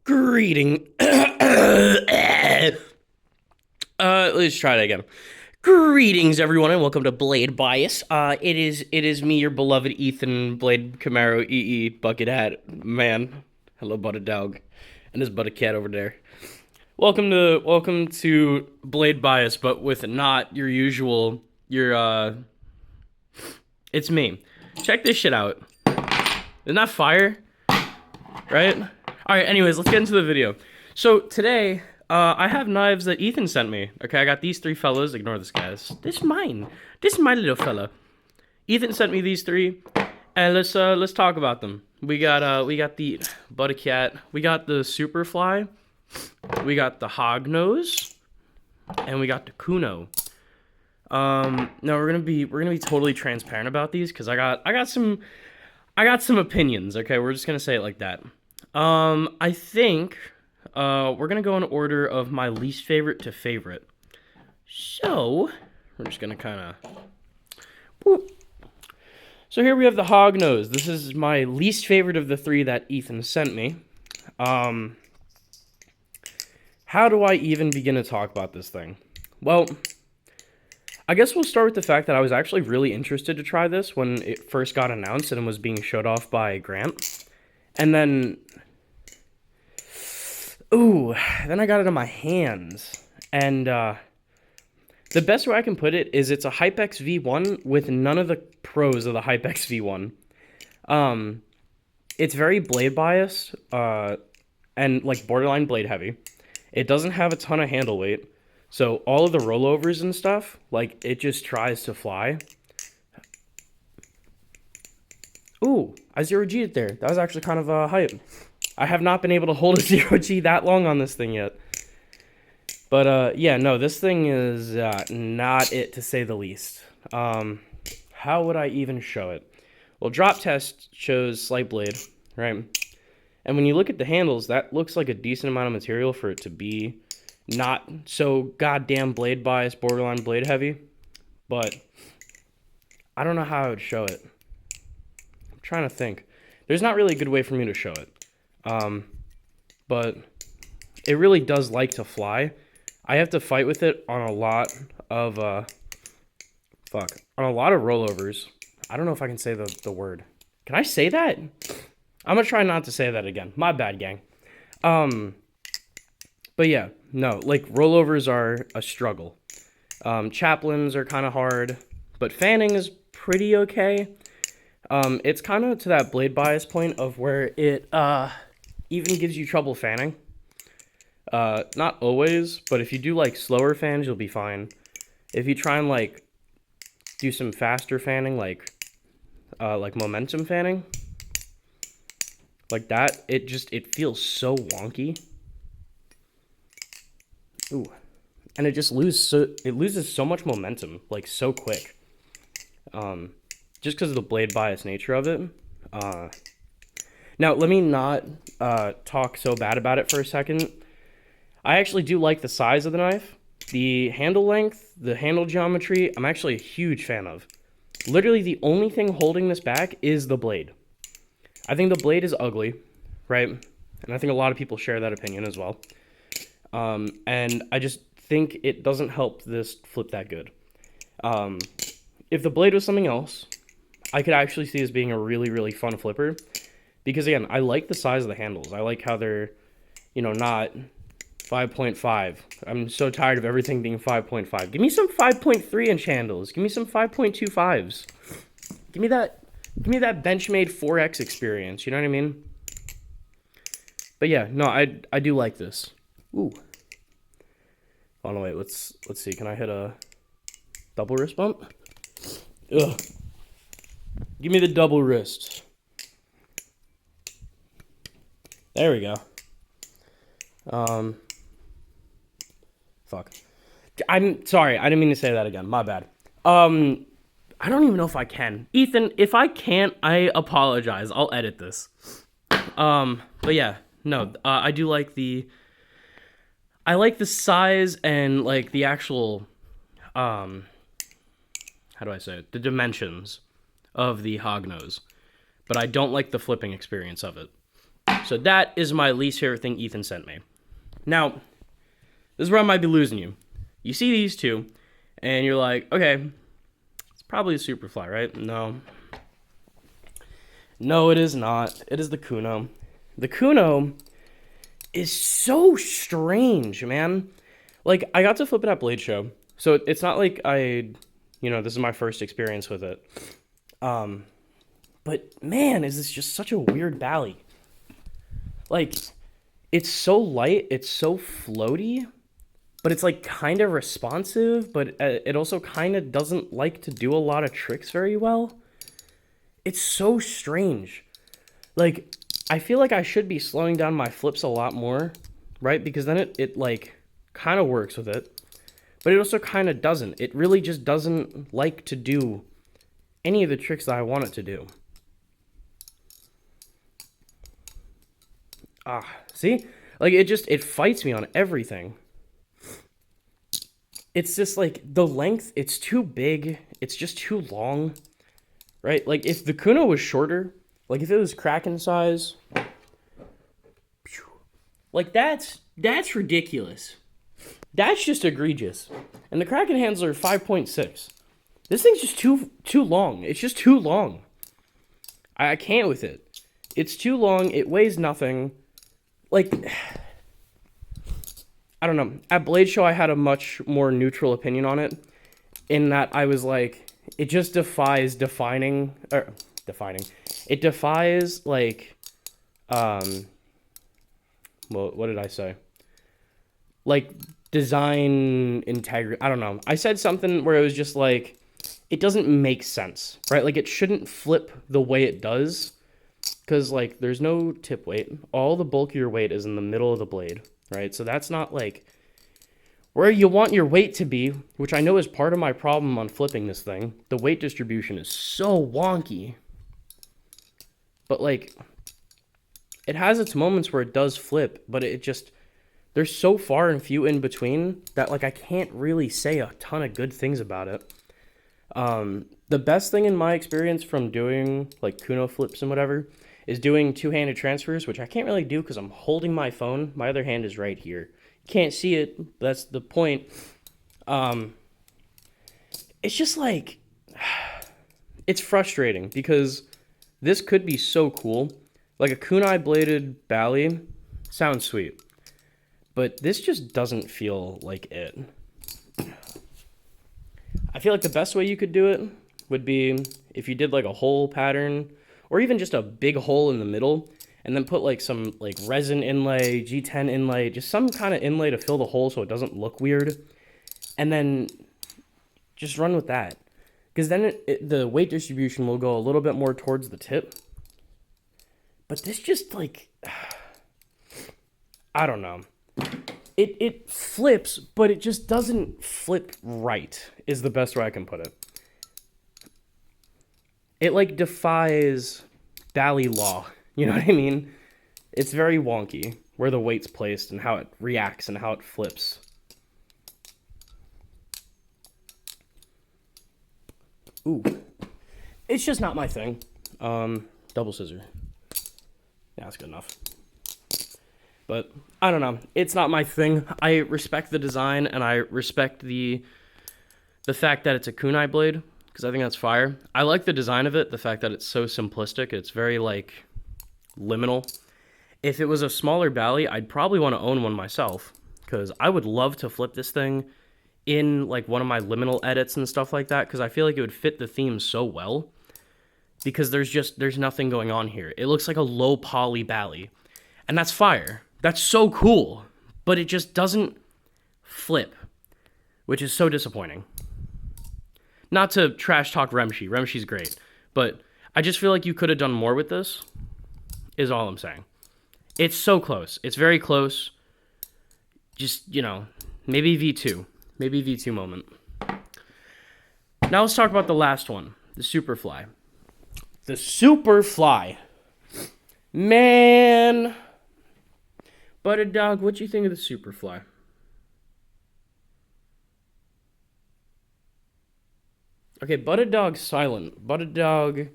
Greeting. Let's try that again. Greetings, everyone, and welcome to Blade Bias. It is me, your beloved Ethan Blade Camaro EE Bucket Hat Man. Hello, butter dog, and his butter cat over there. Welcome to Blade Bias, but with not your usual It's me. Check this shit out. Isn't that fire? Right? Alright, anyways, let's get into the video. So, today, I have knives that Ethan sent me. Okay, I got these three fellas. Ignore this, guys. This is mine. This is my little fella. Ethan sent me these three, and let's talk about them. We got the Butter Cat. We got the Superfly. We got the Hognose. And we got the Kuno. Now we're gonna be totally transparent about these, because I got some opinions, okay? We're just gonna say it like that. I think we're gonna go in order of my least favorite to favorite. So we're just gonna kinda So here we have the Hognose. This is my least favorite of the three that Ethan sent me. How do I even begin to talk about this thing? Well, I guess we'll start with the fact that I was actually really interested to try this when it first got announced and was being showed off by Grant. And then then I got it in my hands. And the best way I can put it is it's a HypeX V1 with none of the pros of the HypeX V1. It's very blade biased and like borderline blade heavy. It doesn't have a ton of handle weight. So all of the rollovers and stuff, like, it just tries to fly. Ooh, I 0G'd it there. That was actually kind of hype. I have not been able to hold a 0G that long on this thing yet. But, yeah, no, this thing is not it, to say the least. How would I even show it? Well, drop test shows slight blade, right? And when you look at the handles, that looks like a decent amount of material for it to be not so goddamn blade biased, borderline blade heavy. But I don't know how I would show it. I'm trying to think. There's not really a good way for me to show it. But it really does like to fly. I have to fight with it on a lot of on a lot of rollovers. I don't know if I can say the word. Can I say that? I'm gonna try not to say that again. My bad, gang. But yeah, no, like, rollovers are a struggle. Chaplains are kind of hard, but fanning is pretty okay. It's kind of to that blade bias point of where it even gives you trouble fanning. Not always, but if you do like slower fans, you'll be fine. If you try and like do some faster fanning, like momentum fanning, like that, it feels so wonky. Ooh, and it just loses so much momentum, like, so quick. Just because of the blade bias nature of it. Now, let me not talk so bad about it for a second. I actually do like the size of the knife. The handle length, the handle geometry, I'm actually a huge fan of. Literally, the only thing holding this back is the blade. I think the blade is ugly, right? And I think a lot of people share that opinion as well. And I just think it doesn't help this flip that good. If the blade was something else, I could actually see this being a really, really fun flipper. Because, again, I like the size of the handles. I like how they're, not 5.5. I'm so tired of everything being 5.5. Give me some 5.3 inch handles. Give me some 5.25s. Give me that Benchmade 4X experience. You know what I mean? But yeah, no, I do like this. Ooh. Oh no, wait, let's see. Can I hit a double wrist bump? Ugh. Give me the double wrist. There we go. Fuck. I'm sorry, I didn't mean to say that again. My bad. I don't even know if I can. Ethan, if I can't, I apologize. I'll edit this. But yeah, no, I do like I like the size and, like, the actual, how do I say it? The dimensions of the Hognose. But I don't like the flipping experience of it. So that is my least favorite thing Ethan sent me. Now, this is where I might be losing you. You see these two, and you're like, okay, it's probably a Superfly, right? No. No, it is not. It is the Kuno. The Kuno is so strange, man. Like, I got to flip it at Blade Show, so it's not like this is my first experience with it. But, man, is this just such a weird bally. Like, it's so light, it's so floaty, but it's, like, kind of responsive, but it also kind of doesn't like to do a lot of tricks very well. It's so strange. Like, I feel like I should be slowing down my flips a lot more, right? Because then it like, kind of works with it, but it also kind of doesn't. It really just doesn't like to do any of the tricks that I want it to do. See? Like, it fights me on everything. It's just, like, the length, it's too big. It's just too long, right? Like, if the Kuno was shorter, like, if it was Kraken size, like, that's ridiculous. That's just egregious. And the Kraken handles are 5.6. This thing's just too long. It's just too long. I can't with it. It's too long. It weighs nothing. Like, I don't know. At Blade Show, I had a much more neutral opinion on it, in that I was like, it just defies defining. It defies, like, well, what did I say? Like, design integrity. I don't know. I said something where it was just like, it doesn't make sense, right? Like, it shouldn't flip the way it does, because, like, there's no tip weight. All the bulkier weight is in the middle of the blade, right? So that's not, like, where you want your weight to be, which I know is part of my problem on flipping this thing. The weight distribution is so wonky. But, like, it has its moments where it does flip, but it just, there's so far and few in between that, like, I can't really say a ton of good things about it. The best thing in my experience from doing, like, Kuno flips and whatever is doing two-handed transfers, which I can't really do because I'm holding my phone. My other hand is right here. You can't see it, but that's the point. It's just, like, it's frustrating because this could be so cool. Like, a kunai bladed bally sounds sweet, but this just doesn't feel like it. I feel like the best way you could do it would be if you did, like, a hole pattern, or even just a big hole in the middle, and then put, like, some, like, resin inlay, G10 inlay, just some kind of inlay to fill the hole so it doesn't look weird, and then just run with that. Because then the weight distribution will go a little bit more towards the tip. But this just, like, I don't know. It flips, but it just doesn't flip right, is the best way I can put it. It, like, defies bally law. You know what I mean? It's very wonky where the weight's placed and how it reacts and how it flips. Ooh. It's just not my thing. Double scissor. Yeah, that's good enough. But, I don't know. It's not my thing. I respect the design, and I respect the fact that it's a kunai blade, because I think that's fire. I like the design of it, the fact that it's so simplistic. It's very, like, liminal. If it was a smaller bally, I'd probably want to own one myself, because I would love to flip this thing in, like, one of my liminal edits and stuff like that, because I feel like it would fit the theme so well, because there's nothing going on here. It looks like a low poly bally, and that's fire. That's so cool, but it just doesn't flip, which is so disappointing. Not to trash talk Remshi. Remshi's great, but I just feel like you could have done more with this, is all I'm saying. It's so close. It's very close. Just, you know, maybe V2. Maybe V2 moment. Now let's talk about the last one, the Superfly. The Superfly. Man. Butted Dog, what do you think of the Superfly? Okay, Butted Dog's silent. Butted Dog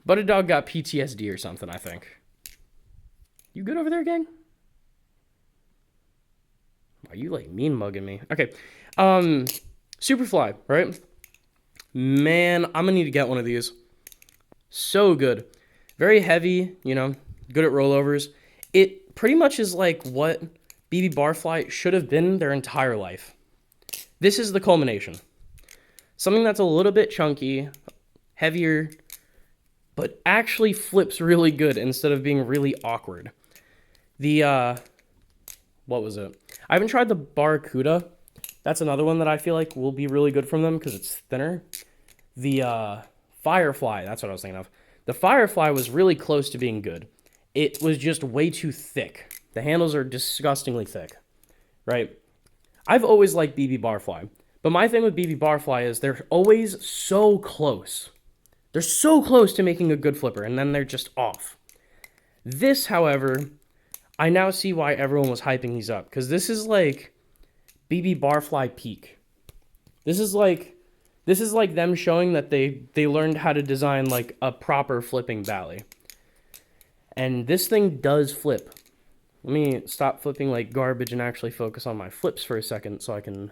got PTSD or something, I think. You good over there, gang? Are you like mean mugging me? Okay. Superfly, right? Man, I'm gonna need to get one of these. So good. Very heavy, you know, good at rollovers. It pretty much is like what BB Barfly should have been their entire life. This is the culmination. Something that's a little bit chunky, heavier, but actually flips really good instead of being really awkward. The, what was it? I haven't tried the Barracuda. That's another one that I feel like will be really good from them because it's thinner. The, Firefly, that's what I was thinking of. The Firefly was really close to being good. It was just way too thick. The handles are disgustingly thick, right? I've always liked BB Barfly, but my thing with BB Barfly is they're always so close. They're so close to making a good flipper, and then they're just off. This, however, I now see why everyone was hyping these up, because this is like BB Barfly peak. This is like them showing that they learned how to design like a proper flipping bally. And this thing does flip. Let me stop flipping like garbage and actually focus on my flips for a second so I can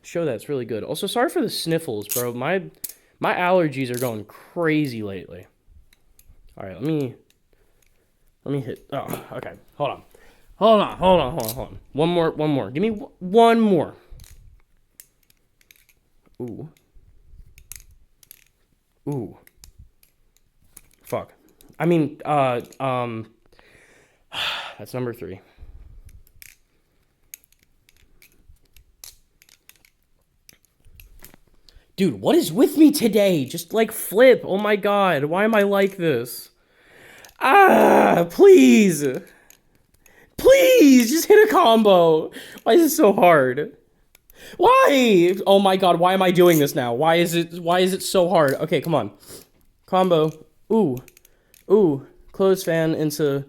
show that it's really good. Also, sorry for the sniffles, bro. My allergies are going crazy lately. All right, let me hit. Oh, okay. Hold on. One more. Give me one more. Ooh. Fuck. I mean, that's number 3. Dude, what is with me today? Just like flip. Oh my god, why am I like this? Please. Please, just hit a combo. Why is it so hard? Why? Oh my god, why am I doing this now? Why is it so hard? Okay, come on. Combo. Ooh. Close fan into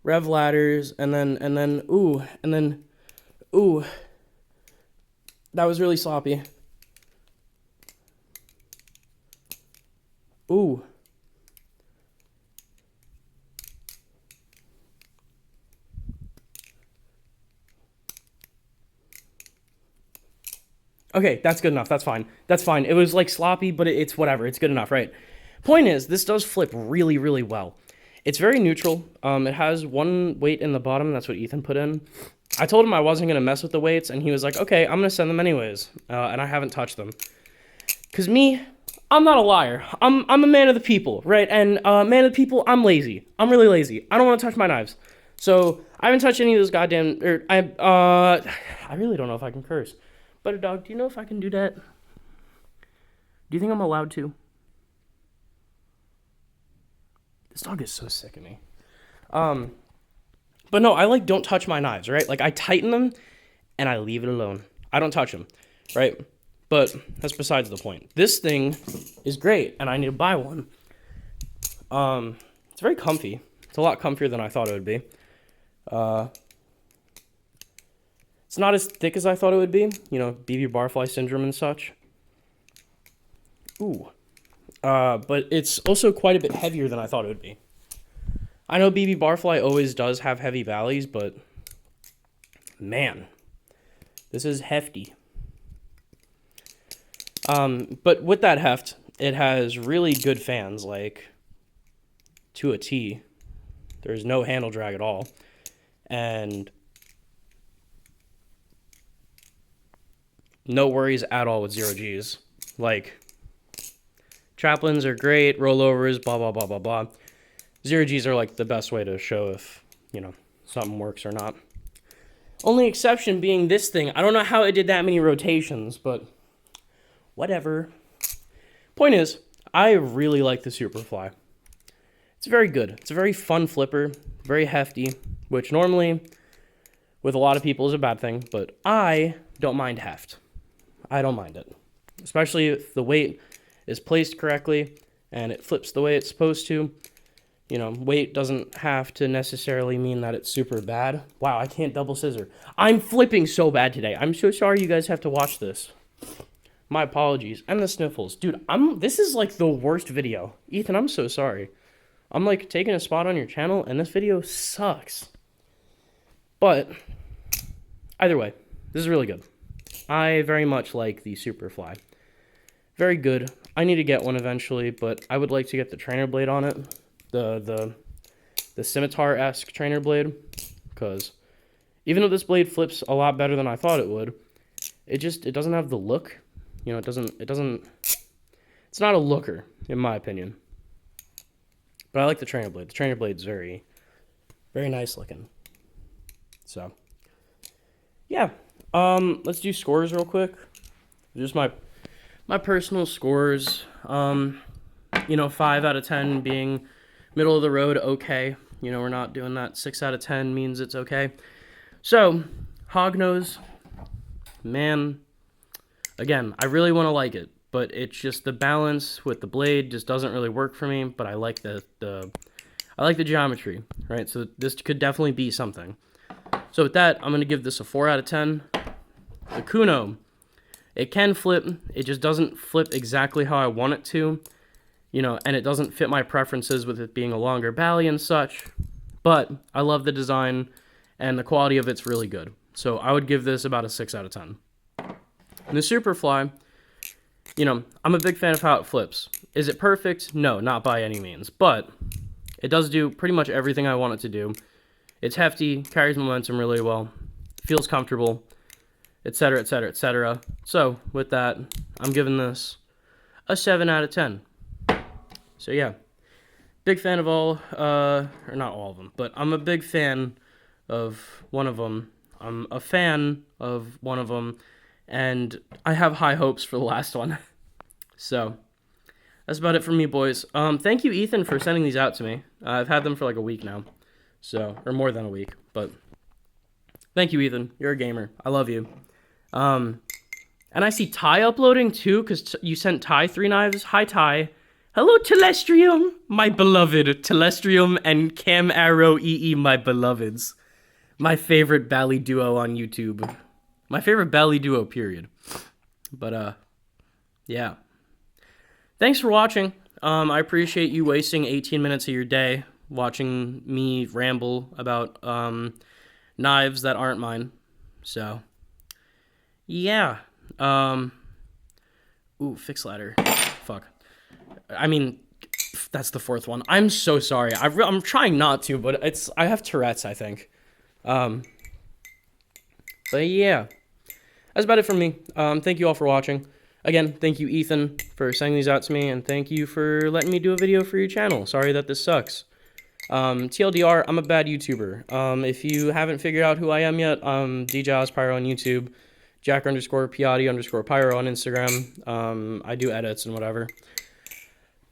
rev ladders, and then ooh. That was really sloppy. Ooh. Okay, that's good enough. That's fine. It was like sloppy, but it's whatever. It's good enough, right? Point is, this does flip really, really well. It's very neutral. It has one weight in the bottom. That's what Ethan put in. I told him I wasn't going to mess with the weights, and he was like, okay, I'm going to send them anyways. And I haven't touched them. Because me, I'm not a liar. I'm a man of the people, right? And man of the people, I'm lazy. I'm really lazy. I don't want to touch my knives. So I haven't touched any of those goddamn... I really don't know if I can curse. But dog, do you know if I can do that? Do you think I'm allowed to? This dog is so sick of me. But no, I like don't touch my knives, right? Like I tighten them and I leave it alone. I don't touch them, right? But that's besides the point. This thing is great and I need to buy one. It's very comfy. It's a lot comfier than I thought it would be. It's not as thick as I thought it would be. You know, BB Barfly syndrome and such. Ooh. But it's also quite a bit heavier than I thought it would be. I know BB Barfly always does have heavy valleys, but man, this is hefty. But with that heft, it has really good fans, like to a T. There's no handle drag at all. And no worries at all with 0 Gs. Like, traplins are great, rollovers, blah, blah, blah, blah, blah. 0 Gs are like the best way to show if, you know, something works or not. Only exception being this thing. I don't know how it did that many rotations, but whatever. Point is, I really like the Superfly. It's very good. It's a very fun flipper, very hefty, which normally with a lot of people is a bad thing, but I don't mind heft. I don't mind it. Especially if the weight is placed correctly and it flips the way it's supposed to. You know, weight doesn't have to necessarily mean that it's super bad. Wow, I can't double scissor. I'm flipping so bad today. I'm so sorry you guys have to watch this. My apologies. And the sniffles. Dude, this is like the worst video. Ethan, I'm so sorry. I'm like taking a spot on your channel, and this video sucks. But either way, this is really good. I very much like the Superfly. Very good. I need to get one eventually, but I would like to get the trainer blade on it. The scimitar-esque trainer blade. Because even though this blade flips a lot better than I thought it would, it doesn't have the look. You know, it's not a looker, in my opinion. But I like the trainer blade. The trainer blade's very, very nice looking. So, yeah. Let's do scores real quick. Just my personal scores. You know, 5 out of 10 being middle of the road, okay. You know, we're not doing that. 6 out of 10 means it's okay. So, Hognose, man, again, I really want to like it, but it's just the balance with the blade just doesn't really work for me, but I like the geometry, right? So this could definitely be something. So with that, I'm going to give this a 4 out of 10. The Kuno, it can flip, it just doesn't flip exactly how I want it to, you know, and it doesn't fit my preferences with it being a longer bally and such, but I love the design, and the quality of it's really good. So I would give this about a 6 out of 10. And the Superfly, you know, I'm a big fan of how it flips. Is it perfect? No, not by any means, but it does do pretty much everything I want it to do. It's hefty, carries momentum really well, feels comfortable, etc., etc., etc. So, with that, I'm giving this a 7 out of 10. So, yeah. Big fan of all, or not all of them, but I'm a big fan of one of them. I'm a fan of one of them, and I have high hopes for the last one. So, that's about it for me, boys. Thank you, Ethan, for sending these out to me. I've had them for like a week now. So, or more than a week, but thank you, Ethan. You're a gamer. I love you. And I see Ty uploading too, because you sent Ty 3 knives. Hi, Ty. Hello, Telestrium, my beloved. Telestrium and Cam Arrow EE, my beloveds. My favorite bally duo on YouTube. My favorite bally duo, period. But, yeah. Thanks for watching. I appreciate you wasting 18 minutes of your day watching me ramble about knives that aren't mine. So, yeah. Ooh, fix ladder. Fuck. I mean, that's the 4th one. I'm so sorry. I'm trying not to, but I have Tourette's, I think. But yeah. That's about it from me. Thank you all for watching. Again, thank you, Ethan, for sending these out to me, and thank you for letting me do a video for your channel. Sorry that this sucks. TLDR, I'm a bad YouTuber. If you haven't figured out who I am yet, DJEyelessPyro on YouTube, Jack_Piatti_Pyro on Instagram. I do edits and whatever.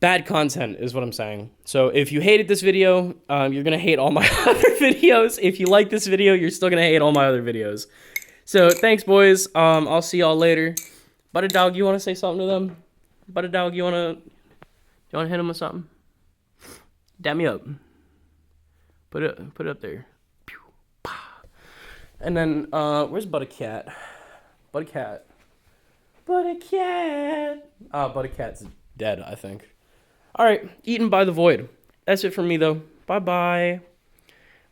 Bad content is what I'm saying. So if you hated this video, you're going to hate all my other videos. If you like this video, you're still going to hate all my other videos. So thanks, boys. I'll see y'all later. Butter Dog, you want to say something to them? Butter Dog, you want to hit them with something? Dap me up. Put it up there. And then, where's Buttercat? Buttercat. Buttercat. Buttercat's dead, I think. Alright, eaten by the void. That's it from me, though. Bye-bye.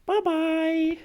Bye-bye.